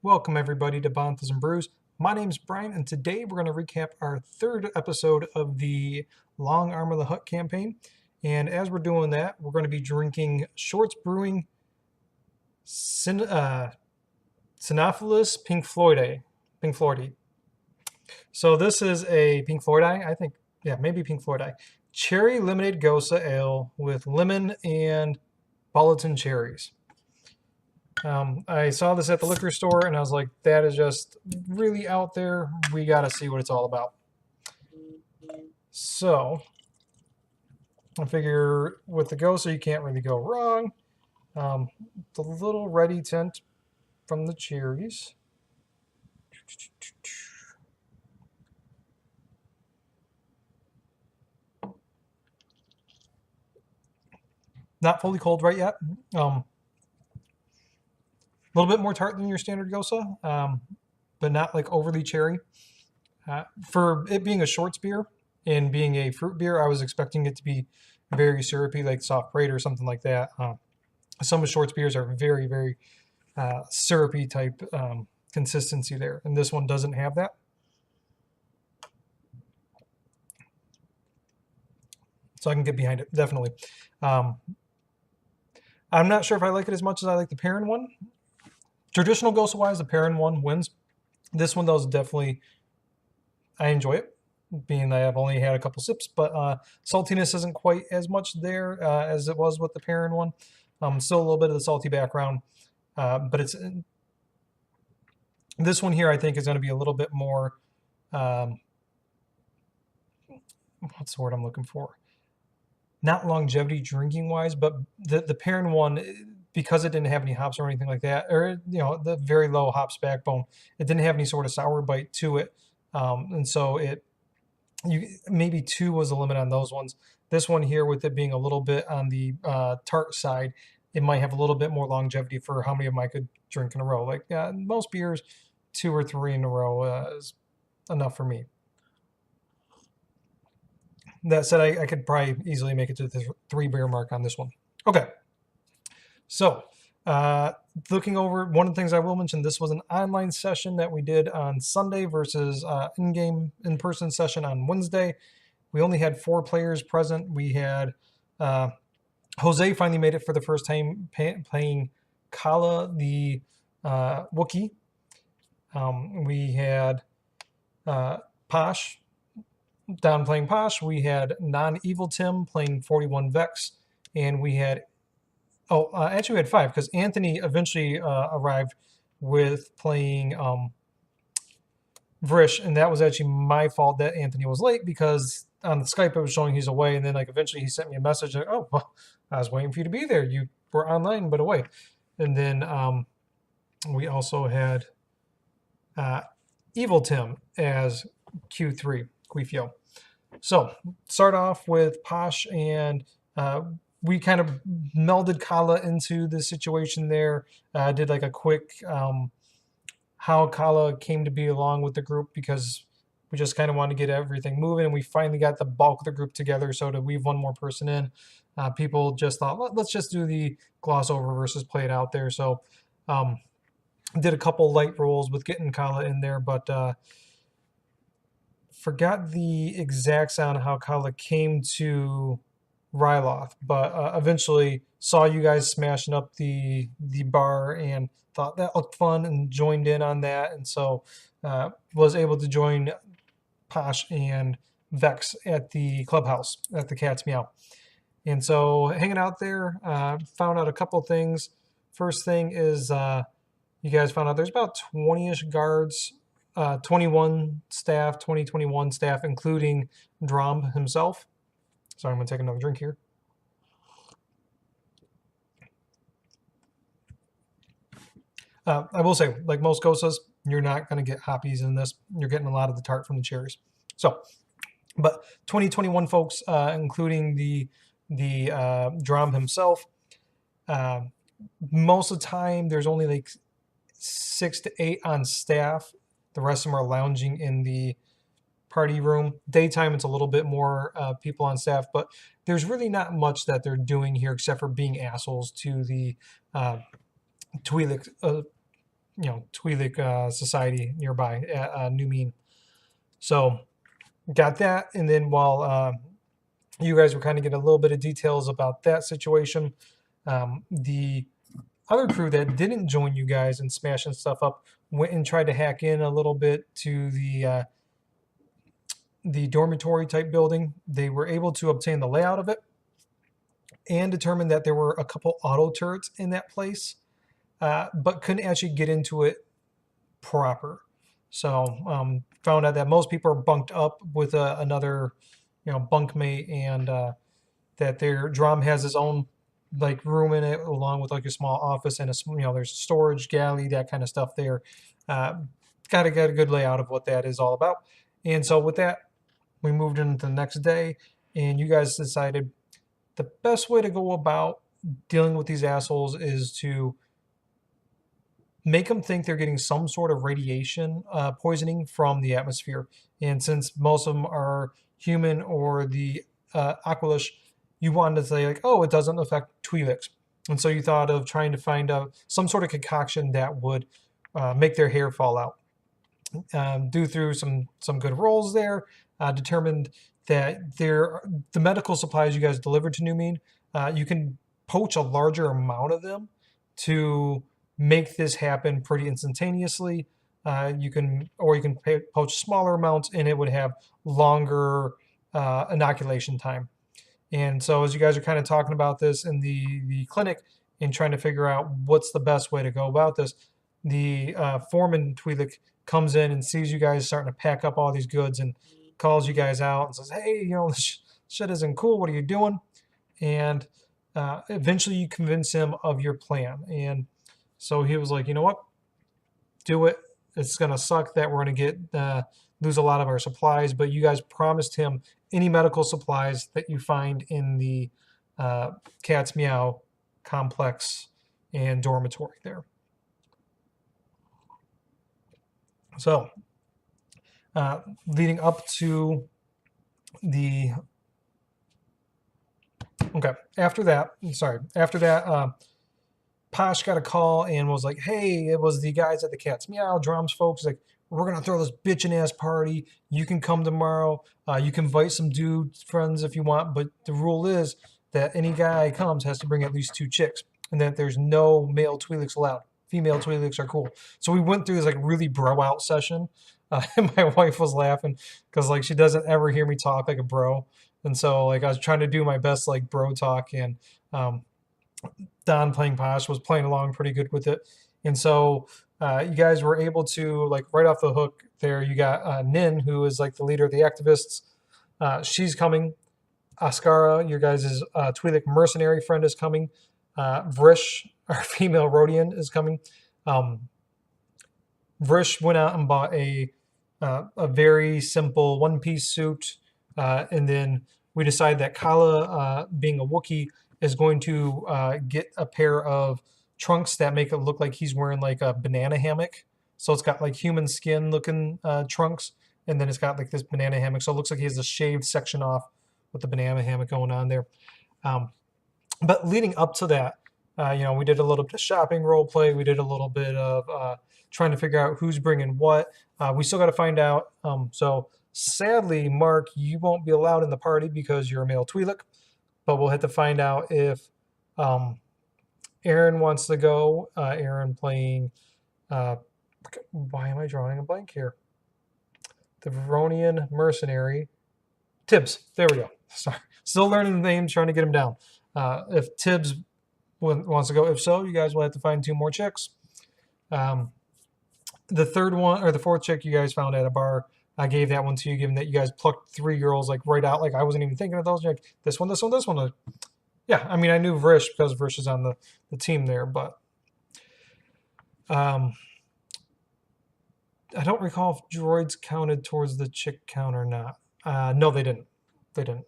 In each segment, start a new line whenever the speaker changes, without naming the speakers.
Welcome everybody to Bonthas and Brews. My name's Brian, and today we're going to recap our third episode of the Long Arm of the Hutt campaign. And as we're doing that, we're going to be drinking Shorts Brewing Cynophilus Pink Floydi. So this is a Pink Floydi, I think, yeah, maybe Pink Floydi. Cherry Lemonade Gosa Ale with lemon and Bulletin cherries. I saw this at the liquor store and I was like, that is just really out there. We got to see what it's all about. So I figure with the Gosa, you can't really go wrong. The little ready tint from the cherries. Not fully cold right yet. A little bit more tart than your standard Gosa, but not like overly cherry. For it being a shorts beer and being a fruit beer, I was expecting it to be very syrupy, like soft parade or something like that. Some of shorts beers are very, very syrupy type consistency there, and this one doesn't have that. So I can get behind it, definitely. I'm not sure if I like it as much as I like the Perrin one. Traditional Gosa-wise, the Perrin one wins. This one, though, is definitely, I enjoy it, being that I've only had a couple sips, but saltiness isn't quite as much there as it was with the Perrin one. Still a little bit of the salty background, but it's this one here I think is going to be a little bit more, what's the word I'm looking for? Not longevity drinking wise, but the Perrin one, because it didn't have any hops or anything like that, or the very low hops backbone, it didn't have any sort of sour bite to it, and so maybe 2 was the limit on those ones. This one here, with it being a little bit on the tart side, it might have a little bit more longevity for how many of them I could drink in a row. Like most beers, 2 or 3 in a row is enough for me. That said, I could probably easily make it to the 3 beer mark on this one. Okay. So, looking over, one of the things I will mention, this was an online session that we did on Sunday versus in-person session on Wednesday. We only had 4 players present. We had Jose finally made it for the first time playing Kala, the Wookiee. We had Posh down playing Posh. We had Non-Evil Tim playing 41 Vex. And we had actually we had 5, because Anthony eventually arrived with playing Vrish, and that was actually my fault that Anthony was late, because on the Skype it was showing he's away, and then like eventually he sent me a message like, oh, well, I was waiting for you to be there. You were online but away. And then we also had Evil Tim as Q3, Quifio. So start off with Posh, and we kind of melded Kala into the situation there. Did like a quick how Kala came to be along with the group, because we just kind of wanted to get everything moving, and we finally got the bulk of the group together. So to weave one more person in, people just thought, let's just do the gloss over versus play it out there. So did a couple light rolls with getting Kala in there, but forgot the exacts on how Kala came to LAotH, but eventually saw you guys smashing up the bar and thought that looked fun and joined in on that, and so was able to join Posh and Vex at the clubhouse at the Cat's Meow. And so hanging out there, found out a couple things. First thing is you guys found out there's about 20-ish guards, 21 staff, 21 staff, including Drom himself. Sorry, I'm going to take another drink here. I will say, like most Gosas, you're not going to get hoppies in this. You're getting a lot of the tart from the cherries. So, but 2021 folks, including the Drom himself. Most of the time, there's only like 6 to 8 on staff. The rest of them are lounging in the party room. Daytime, it's a little bit more people on staff, but there's really not much that they're doing here except for being assholes to the Twi'lek Twi'lek society nearby at New Mean. So got that, and then while you guys were kind of getting a little bit of details about that situation, the other crew that didn't join you guys and smashing stuff up went and tried to hack in a little bit to the dormitory type building. They were able to obtain the layout of it and determined that there were a couple auto turrets in that place, but couldn't actually get into it proper. So found out that most people are bunked up with another, bunkmate, and that their drum has his own like room in it, along with like a small office and there's storage galley, that kind of stuff there. Got to get a good layout of what that is all about. And so with that, we moved into the next day, and you guys decided the best way to go about dealing with these assholes is to make them think they're getting some sort of radiation poisoning from the atmosphere. And since most of them are human or the Aqualish, you wanted to say like, oh, it doesn't affect Twi'leks. And so you thought of trying to find out some sort of concoction that would make their hair fall out. Due through some good rolls there, determined that the medical supplies you guys delivered to New Mean, you can poach a larger amount of them to make this happen pretty instantaneously. You can poach smaller amounts, and it would have longer inoculation time. And so as you guys are kind of talking about this in the clinic and trying to figure out what's the best way to go about this, the foreman Twi'lek comes in and sees you guys starting to pack up all these goods and calls you guys out and says, hey, this shit isn't cool. What are you doing? And eventually you convince him of your plan. And so he was like, you know what? Do it. It's going to suck that we're going to lose a lot of our supplies, but you guys promised him any medical supplies that you find in the Cat's Meow complex and dormitory there. So leading up to after that, Posh got a call and was like, hey, it was the guys at the Cat's Meow drums folks, like, we're going to throw this bitchin' ass party. You can come tomorrow. You can invite some dude friends if you want, but the rule is that any guy comes has to bring at least 2 chicks, and that there's no male Twi'leks allowed. Female Twi'leks are cool. So we went through this like really bro out session, and my wife was laughing because like she doesn't ever hear me talk like a bro, and so like I was trying to do my best like bro talk, and Don playing Posh was playing along pretty good with it, and so you guys were able to like right off the hook there. You got Nin, who is like the leader of the activists. She's coming. Askara, your guys' Twi'lek mercenary friend, is coming. Vrish, our female Rhodian, is coming. Vrish went out and bought a very simple one-piece suit, and then we decided that Kala, being a Wookiee, is going to get a pair of trunks that make it look like he's wearing like a banana hammock. So it's got like human skin looking trunks, and then it's got like this banana hammock. So it looks like he has a shaved section off with the banana hammock going on there. But leading up to that, we did a little bit of shopping role play. We did a little bit of trying to figure out who's bringing what. We still got to find out. So sadly, Mark, you won't be allowed in the party because you're a male Twi'lek. But we'll have to find out if Aaron wants to go. Aaron playing, why am I drawing a blank here? The Veronian mercenary. Tibbs. There we go. Sorry. Still learning the names, trying to get him down. If Tibbs wants to go. If so, you guys will have to find 2 more chicks. The third one, or the fourth chick you guys found at a bar, I gave that one to you, given that you guys plucked 3 girls like right out. Like I wasn't even thinking of those. You're like, this one, this one, this one. Yeah, I mean, I knew Vrish because Vrish is on the team there, but I don't recall if droids counted towards the chick count or not. No, they didn't. They didn't.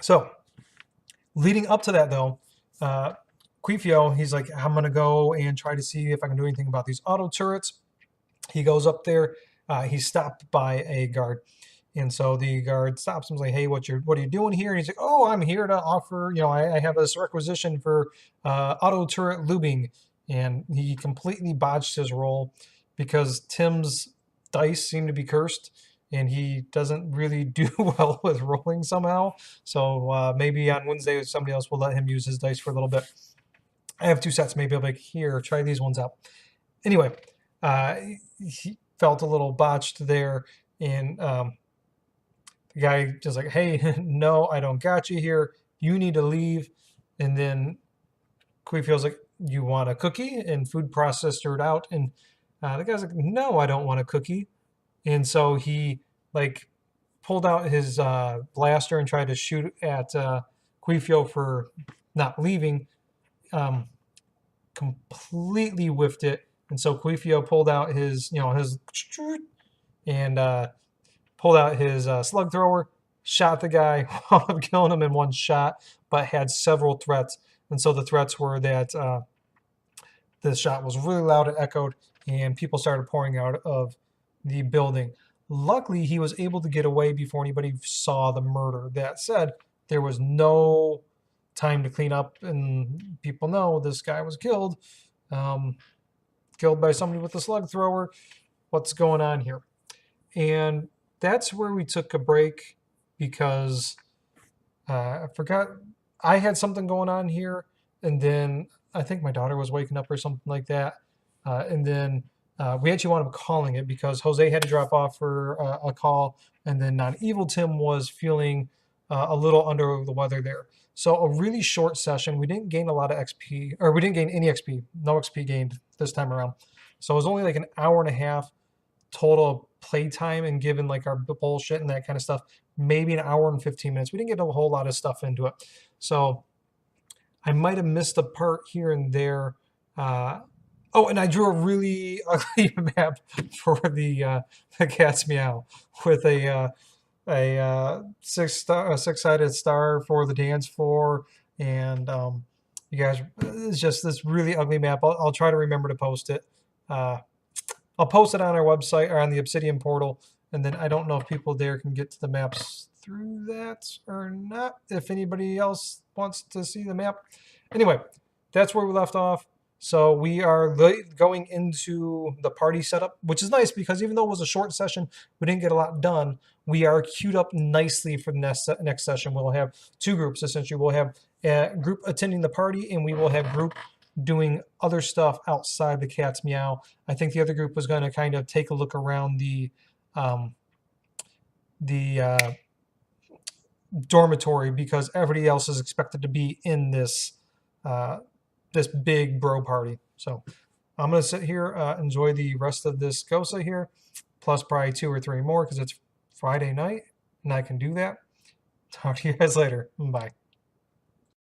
So, leading up to that, though, Quifio, he's like, I'm going to go and try to see if I can do anything about these auto turrets. He goes up there. He's stopped by a guard. And so the guard stops him and is like, hey, what are you doing here? And he's like, oh, I'm here to offer, I have this requisition for auto turret lubing. and he completely botched his roll because Tim's dice seem to be cursed, and he doesn't really do well with rolling somehow. So maybe on Wednesday somebody else will let him use his dice for a little bit. I have 2 sets. Maybe I'll be like, here, try these ones out. Anyway, he felt a little botched there, and the guy just like, hey, no, I don't got you here. You need to leave. And then Quee feels like, you want a cookie? And food processed it out. And the guy's like, no, I don't want a cookie. And so he like pulled out his blaster and tried to shoot at Queefio for not leaving. Completely whiffed it, and so Queefio pulled out his, his and pulled out his slug thrower, shot the guy, wound up killing him in one shot, but had several threats. And so the threats were that the shot was really loud and echoed, and people started pouring out of the building. Luckily, he was able to get away before anybody saw the murder. That said, there was no time to clean up, and people know this guy was killed. Killed by somebody with a slug thrower. What's going on here? And that's where we took a break because I forgot I had something going on here, and then I think my daughter was waking up or something like that. And then we actually wound up calling it because Jose had to drop off for a call, and then Non-Evil Tim was feeling a little under the weather there. So a really short session. We didn't gain a lot of XP, or we didn't gain any XP. No XP gained this time around. So it was only like an hour and a half total play time, and given like our bullshit and that kind of stuff, maybe an hour and 15 minutes. We didn't get a whole lot of stuff into it. So I might have missed a part here and there. Oh, and I drew a really ugly map for the cat's meow with a six-sided star for the dance floor, and you guys, it's just this really ugly map. I'll try to remember to post it. I'll post it on our website or on the Obsidian portal, and then I don't know if people there can get to the maps through that or not, if anybody else wants to see the map. Anyway, that's where we left off. So we are going into the party setup, which is nice because even though it was a short session, we didn't get a lot done. We are queued up nicely for the next session. We'll have 2 groups, essentially. We'll have a group attending the party, and we will have group doing other stuff outside the cat's meow. I think the other group was going to kind of take a look around the dormitory because everybody else is expected to be in this this big bro party. So I'm going to sit here, enjoy the rest of this Gosa here, plus probably 2 or 3 more because it's Friday night, and I can do that. Talk to you guys later. Bye.